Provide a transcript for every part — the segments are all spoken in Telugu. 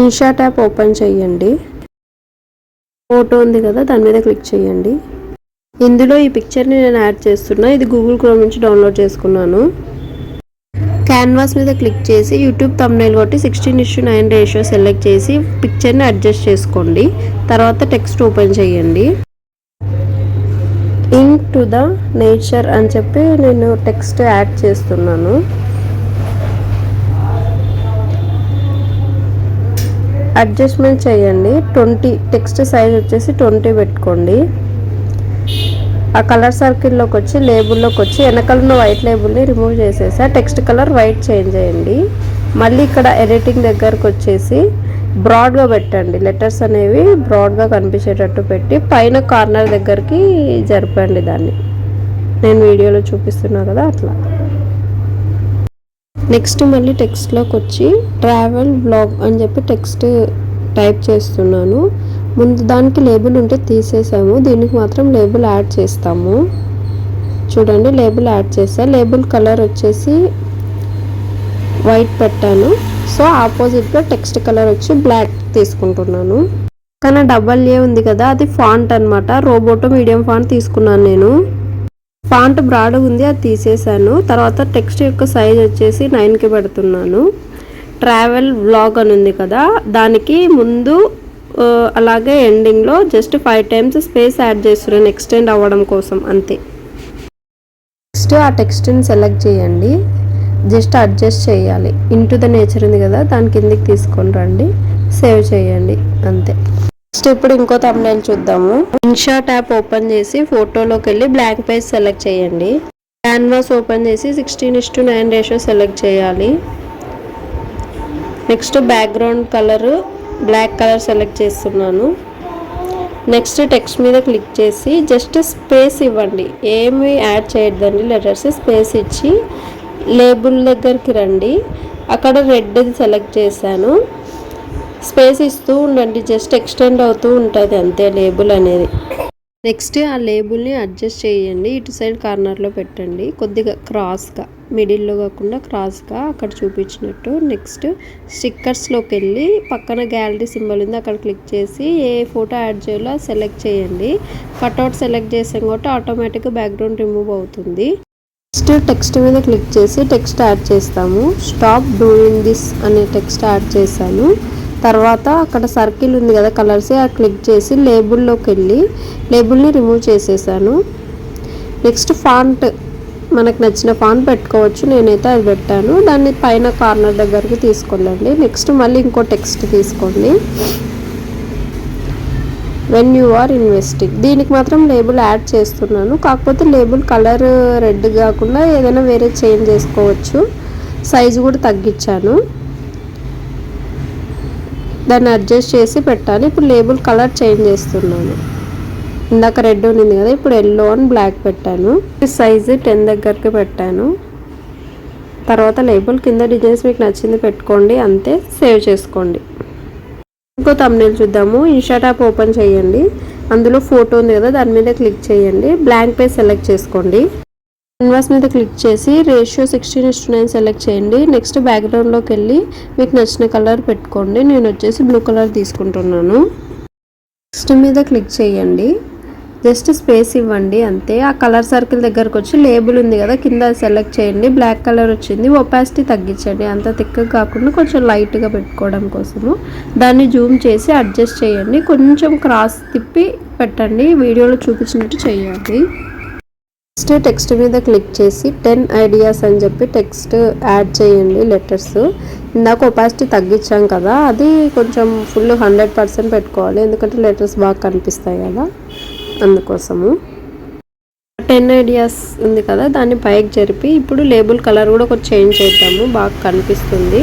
ఇన్షాట్ యాప్ ఓపెన్ చేయండి. ఫోటో ఉంది కదా, దాని మీద క్లిక్ చేయండి. ఇందులో ఈ పిక్చర్ని నేను యాడ్ చేస్తున్నా. ఇది గూగుల్ క్రోమ్ నుంచి డౌన్లోడ్ చేసుకున్నాను. క్యాన్వాస్ మీద క్లిక్ చేసి యూట్యూబ్ థంబ్నెయిల్ కొట్టి 16:9 రేషియో సెలెక్ట్ చేసి పిక్చర్ని అడ్జస్ట్ చేసుకోండి. తర్వాత టెక్స్ట్ ఓపెన్ చేయండి. ఇంక్ టు ద నేచర్ అని చెప్పి నేను టెక్స్ట్ యాడ్ చేస్తున్నాను. అడ్జస్ట్మెంట్ చేయండి. 20 టెక్స్ట్ సైజ్ వచ్చేసి 20 పెట్టుకోండి. ఆ కలర్ సర్కిల్లోకి వచ్చి లేబుల్లోకి వచ్చి వెనకాల ఉన్న వైట్ లేబుల్ని రిమూవ్ చేసేసా. టెక్స్ట్ కలర్ వైట్ చేంజ్ చేయండి. మళ్ళీ ఇక్కడ ఎడిటింగ్ దగ్గరకు వచ్చేసి బ్రాడ్గా పెట్టండి. లెటర్స్ అనేవి బ్రాడ్గా కనిపించేటట్టు పెట్టి పైన కార్నర్ దగ్గరికి జరపండి. దాన్ని నేను వీడియోలో చూపిస్తున్నా కదా అట్లా. నెక్స్ట్ మళ్ళీ టెక్స్ట్లోకి వచ్చి ట్రావెల్ బ్లాగ్ అని చెప్పి టెక్స్ట్ టైప్ చేస్తున్నాను. ముందు దానికి లేబుల్ ఉంటే తీసేసాము, దీనికి మాత్రం లేబుల్ యాడ్ చేస్తాము. చూడండి, లేబుల్ యాడ్ చేసా. లేబుల్ కలర్ వచ్చేసి వైట్ పెట్టాను. సో ఆపోజిట్గా టెక్స్ట్ కలర్ వచ్చి బ్లాక్ తీసుకుంటున్నాను. కానీ AA ఉంది కదా, అది ఫాంట్ అనమాట. రోబోటో మీడియం ఫాంట్ తీసుకున్నాను నేను. ఫాంట్ బ్రాడ్ ఉంది, అది తీసేసాను. తర్వాత టెక్స్ట్ యొక్క సైజ్ వచ్చేసి 9కి పెడుతున్నాను. ట్రావెల్ వ్లాగ్ అని ఉంది కదా, దానికి ముందు అలాగే ఎండింగ్లో జస్ట్ 5 టైమ్స్ స్పేస్ యాడ్ చేస్తున్నాను ఎక్స్టెండ్ అవ్వడం కోసం, అంతే. నెక్స్ట్ ఆ టెక్స్ట్ని సెలెక్ట్ చేయండి. జస్ట్ అడ్జస్ట్ చేయాలి. ఇంటూ ద నేచర్ ఉంది కదా, దాని కిందికి తీసుకొని రండి, సేవ్ చేయండి, అంతే. నెక్స్ట్ ఇప్పుడు ఇంకో థంబ్నెయిల్ చూద్దాము. ఇన్షాట్ యాప్ ఓపెన్ చేసి ఫోటోలోకి వెళ్ళి బ్లాంక్ పేజ్ సెలెక్ట్ చేయండి. క్యాన్వాస్ ఓపెన్ చేసి 16:9 రేషియో సెలెక్ట్ చేయాలి. Next background colour black colour select చేస్తున్నాను. నెక్స్ట్ టెక్స్ట్ మీద క్లిక్ చేసి జస్ట్ స్పేస్ ఇవ్వండి, ఏమి యాడ్ చేయొద్దండి. లెటర్స్ స్పేస్ ఇచ్చి లేబుల్ దగ్గరికి రండి. అక్కడ రెడ్ది సెలెక్ట్ చేశాను. స్పేస్ ఇస్తూ ఉండండి, జస్ట్ ఎక్స్టెండ్ అవుతూ ఉంటుంది అంతే లేబుల్ అనేది. నెక్స్ట్ ఆ లేబుల్ని అడ్జస్ట్ చేయండి. ఇటు సైడ్ కార్నర్లో పెట్టండి, కొద్దిగా క్రాస్గా, మిడిల్లో కాకుండా క్రాస్గా అక్కడ చూపించినట్టు. నెక్స్ట్ స్టిక్కర్స్లోకి వెళ్ళి పక్కన గ్యాలరీ సింబల్ ఉంది, అక్కడ క్లిక్ చేసి ఏ ఫోటో యాడ్ చేయాలో సెలెక్ట్ చేయండి. కట్అవుట్ సెలెక్ట్ చేసాం కాబట్టి ఆటోమేటిక్గా బ్యాక్గ్రౌండ్ రిమూవ్ అవుతుంది. నెక్స్ట్ టెక్స్ట్ మీద క్లిక్ చేసి టెక్స్ట్ యాడ్ చేస్తాము. స్టాప్ డూయింగ్ దిస్ అనే టెక్స్ట్ యాడ్ చేశాను. తర్వాత అక్కడ సర్కిల్ ఉంది కదా కలర్స్, ఆ క్లిక్ చేసి లేబుల్లోకి వెళ్ళి లేబుల్ని రిమూవ్ చేసేసాను. నెక్స్ట్ ఫాంట్ మనకు నచ్చిన ఫాంట్ పెట్టుకోవచ్చు, నేనైతే అది పెట్టాను. దాన్ని పైన కార్నర్ దగ్గరికి తీసుకెళ్ళండి. నెక్స్ట్ మళ్ళీ ఇంకో టెక్స్ట్ తీసుకోండి. వెన్ యూ ఆర్ ఇన్వెస్టింగ్, దీనికి మాత్రం లేబుల్ యాడ్ చేస్తున్నాను. కాకపోతే లేబుల్ కలర్ రెడ్ కాకుండా ఏదైనా వేరే చేంజ్ చేసుకోవచ్చు. సైజు కూడా తగ్గించాను, దాన్ని అడ్జస్ట్ చేసి పెట్టాలి. ఇప్పుడు లేబుల్ కలర్ చేంజ్ చేస్తున్నాను. ఇందాక రెడ్ ఉంది కదా, ఇప్పుడు ఎల్లో అండ్ బ్లాక్ పెట్టాను. సైజు 10 దగ్గరికి పెట్టాను. తర్వాత లేబుల్ కింద డిజైన్స్ మీకు నచ్చింది పెట్టుకోండి, అంతే. సేవ్ చేసుకోండి. ఇంకో థంబ్నెయిల్ చూద్దాము. ఇన్షాట్ యాప్ ఓపెన్ చేయండి. అందులో ఫోటో ఉంది కదా, దాని మీద క్లిక్ చేయండి. బ్లాంక్ పేజ్ సెలెక్ట్ చేసుకోండి. క్యాన్వాస్ మీద క్లిక్ చేసి రేషియో 16:9 సెలెక్ట్ చేయండి. నెక్స్ట్ బ్యాక్గ్రౌండ్లోకి వెళ్ళి మీకు నచ్చిన కలర్ పెట్టుకోండి. నేను వచ్చేసి బ్లూ కలర్ తీసుకుంటున్నాను. నెక్స్ట్ మీద క్లిక్ చేయండి, జస్ట్ స్పేస్ ఇవ్వండి, అంతే. ఆ కలర్ సర్కిల్ దగ్గరకు వచ్చి లేబుల్ ఉంది కదా, కింద సెలెక్ట్ చేయండి. బ్లాక్ కలర్ వచ్చింది, ఒపాసిటీ తగ్గించండి, అంత థిక్గా కాకుండా కొంచెం లైట్గా పెట్టుకోవడం కోసము. దాన్ని జూమ్ చేసి అడ్జస్ట్ చేయండి, కొంచెం క్రాస్ తిప్పి పెట్టండి, వీడియోలో చూపించినట్టు చేయండి. నెక్స్ట్ టెక్స్ట్ మీద క్లిక్ చేసి 10 ఐడియాస్ అని చెప్పి టెక్స్ట్ యాడ్ చేయండి. లెటర్స్ ఇందాక ఒపాసిటీ తగ్గించాం కదా, అది కొంచెం ఫుల్ 100% పెట్టుకోవాలి, ఎందుకంటే లెటర్స్ బాగా కనిపిస్తాయి కదా, అందుకోసము. 10 ఐడియాస్ ఉంది కదా, దాన్ని పైకి జరిపి ఇప్పుడు లేబుల్ కలర్ కూడా కొంచెం చేంజ్ చేద్దాము, బాగా కనిపిస్తుంది.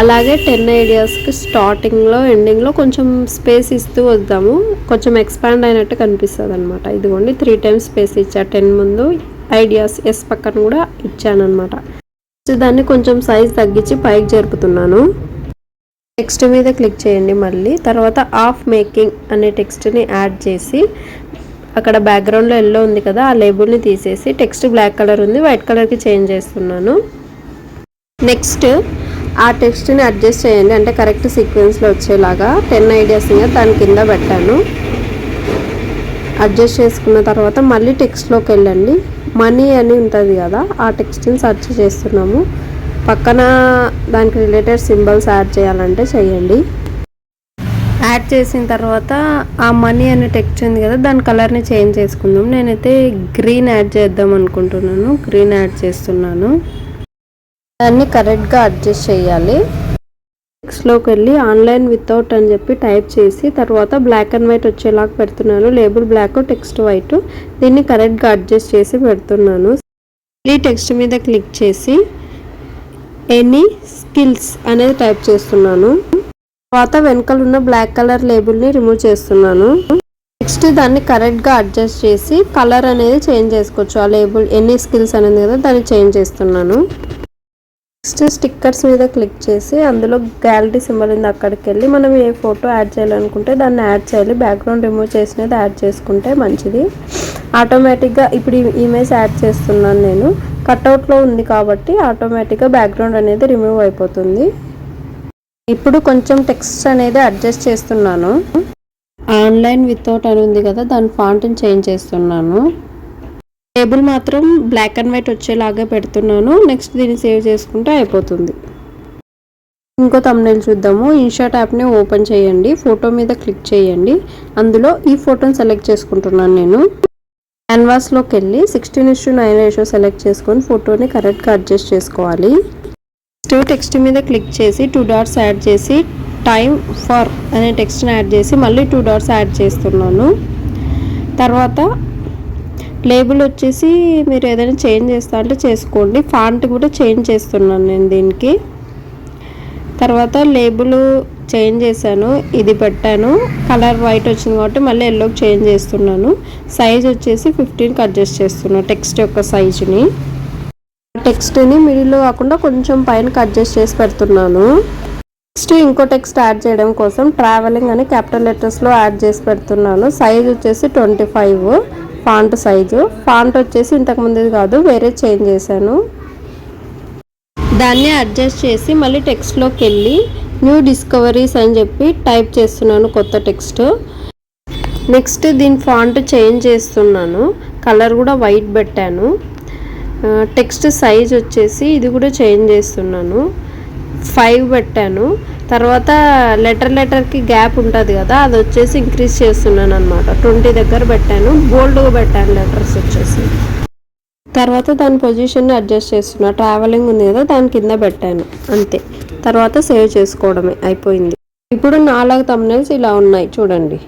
అలాగే 10 ఐడియాస్కి స్టార్టింగ్లో ఎండింగ్లో కొంచెం స్పేస్ ఇస్తూ వద్దాము, కొంచెం ఎక్స్పాండ్ అయినట్టు కనిపిస్తుంది అనమాట. ఇదిగోండి 3 టైమ్స్ స్పేస్ ఇచ్చా. 10 ముందు ఐడియాస్ ఎస్ పక్కన కూడా ఇచ్చాను అనమాట. దాన్ని కొంచెం సైజ్ తగ్గించి పైకి జరుపుతున్నాను. టెక్స్ట్ మీద క్లిక్ చేయండి మళ్ళీ. తర్వాత ఆఫ్ మేకింగ్ అనే టెక్స్ట్ని యాడ్ చేసి అక్కడ బ్యాక్గ్రౌండ్లో ఎల్లో ఉంది కదా, ఆ లేబుల్ని తీసేసి టెక్స్ట్ బ్లాక్ కలర్ ఉంది, వైట్ కలర్కి చేంజ్ చేస్తున్నాను. నెక్స్ట్ ఆ టెక్స్ట్ని అడ్జస్ట్ చేయండి, అంటే కరెక్ట్ సీక్వెన్స్లో వచ్చేలాగా 10 ఐడియాస్ దాని కింద పెట్టాను. అడ్జస్ట్ చేసుకున్న తర్వాత మళ్ళీ టెక్స్ట్లోకి వెళ్ళండి. మనీ అని ఉంటుంది కదా, ఆ టెక్స్ట్ని సెర్చ్ చేస్తున్నాము. పక్కన దానికి రిలేటెడ్ సింబల్స్ యాడ్ చేయాలంటే చేయండి. యాడ్ చేసిన తర్వాత ఆ మనీ అనే టెక్స్ట్ ఉంది కదా, దాని కలర్ని చేంజ్ చేసుకుందాం. నేనైతే గ్రీన్ యాడ్ చేద్దాం అనుకుంటున్నాను, గ్రీన్ యాడ్ చేస్తున్నాను. దాన్ని కరెక్ట్గా అడ్జస్ట్ చేయాలి. టెక్స్ట్లోకి వెళ్ళి ఆన్లైన్ వితౌట్ అని చెప్పి టైప్ చేసి తర్వాత బ్లాక్ అండ్ వైట్ వచ్చేలాగా పెడుతున్నాను. Label black, text white. దీన్ని కరెక్ట్గా అడ్జస్ట్ చేసి పెడుతున్నాను. ఈ టెక్స్ట్ మీద క్లిక్ చేసి ఎనీ స్కిల్స్ అనేది టైప్ చేస్తున్నాను. తర్వాత వెనకాల ఉన్న బ్లాక్ కలర్ లేబుల్ని రిమూవ్ చేస్తున్నాను. నెక్స్ట్ దాన్ని కరెక్ట్గా అడ్జస్ట్ చేసి కలర్ అనేది చేంజ్ చేసుకోవచ్చు. ఆ లేబుల్ ఎనీ స్కిల్స్ అనేది కదా, దాన్ని చేంజ్ చేస్తున్నాను. నెక్స్ట్ స్టిక్కర్స్ మీద క్లిక్ చేసి అందులో గ్యాలరీ సింబల్ ఉంది, అక్కడికి వెళ్ళి మనం ఏ ఫోటో యాడ్ చేయాలనుకుంటే దాన్ని యాడ్ చేయాలి. బ్యాక్గ్రౌండ్ రిమూవ్ చేసినది యాడ్ చేసుకుంటే మంచిది. ఆటోమేటిక్గా ఇప్పుడు ఇమేజ్ యాడ్ చేస్తున్నాను నేను. కట్అవుట్లో ఉంది కాబట్టి ఆటోమేటిక్గా బ్యాక్గ్రౌండ్ అనేది రిమూవ్ అయిపోతుంది. ఇప్పుడు కొంచెం టెక్స్ట్ అనేది అడ్జస్ట్ చేస్తున్నాను. ఆన్లైన్ వితౌట్ అని ఉంది కదా, దాని ఫాంట్ని చేంజ్ చేస్తున్నాను. లేబుల్ మాత్రం బ్లాక్ అండ్ వైట్ వచ్చేలాగా పెడుతున్నాను. నెక్స్ట్ దీన్ని సేవ్ చేసుకుంటే అయిపోతుంది. ఇంకో థంబ్నెయిల్ చూద్దాము. ఇన్షాట్ యాప్ని ఓపెన్ చేయండి, ఫోటో మీద క్లిక్ చేయండి. అందులో ఈ ఫోటోని సెలెక్ట్ చేసుకుంటున్నాను నేను. క్యాన్వాస్లోకి వెళ్ళి 16:9 రేషియో సెలెక్ట్ చేసుకొని ఫోటోని కరెక్ట్గా అడ్జస్ట్ చేసుకోవాలి. టెక్స్ట్ మీద క్లిక్ చేసి 2 డాట్స్ యాడ్ చేసి టైమ్ ఫర్ అనే టెక్స్ట్ని యాడ్ చేసి మళ్ళీ 2 డాట్స్ యాడ్ చేస్తున్నాను. తర్వాత లేబుల్ వచ్చేసి మీరు ఏదైనా చేంజ్ చేస్తా అంటే చేసుకోండి. ఫాంట్ కూడా చేంజ్ చేస్తున్నాను నేను దీనికి. తర్వాత లేబుల్ చేంజ్ చేశాను, ఇది పెట్టాను. కలర్ వైట్ వచ్చింది కాబట్టి మళ్ళీ ఎల్లోకి చేంజ్ చేస్తున్నాను. సైజ్ వచ్చేసి 15కి అడ్జస్ట్ చేస్తున్నాను టెక్స్ట్ యొక్క సైజుని. టెక్స్ట్ని మిడిల్లో కాకుండా కొంచెం పైనకి అడ్జస్ట్ చేసి పెడుతున్నాను. నెక్స్ట్ ఇంకో టెక్స్ట్ యాడ్ చేయడం కోసం ట్రావెలింగ్ అని క్యాపిటల్ లెటర్స్లో యాడ్ చేసి పెడుతున్నాను. సైజ్ వచ్చేసి 25 ఫాంట్ సైజు. ఫాంట్ వచ్చేసి ఇంతకుముందు కాదు, వేరే చేంజ్ చేశాను. దాన్ని అడ్జస్ట్ చేసి మళ్ళీ టెక్స్ట్లోకి వెళ్ళి న్యూ డిస్కవరీస్ అని చెప్పి టైప్ చేస్తున్నాను కొత్త టెక్స్ట్. నెక్స్ట్ దీని ఫాంట్ చేంజ్ చేస్తున్నాను, కలర్ కూడా వైట్ పెట్టాను. టెక్స్ట్ సైజ్ వచ్చేసి ఇది కూడా చేంజ్ చేస్తున్నాను, 5 పెట్టాను. తర్వాత లెటర్కి గ్యాప్ ఉంటుంది కదా, అది వచ్చేసి ఇంక్రీజ్ చేస్తున్నాను అనమాట. 20 దగ్గర పెట్టాను, బోల్డ్గా పెట్టాను లెటర్స్ వచ్చేసి. తర్వాత దాని పొజిషన్ని అడ్జస్ట్ చేస్తున్నా. ట్రావెలింగ్ ఉంది కదా, దాని కింద పెట్టాను అంతే. తర్వాత సేవ్ చేసుకోవడమే అయిపోయింది. ఇప్పుడు 4 థంబ్నెయిల్స్ ఇలా ఉన్నాయి చూడండి.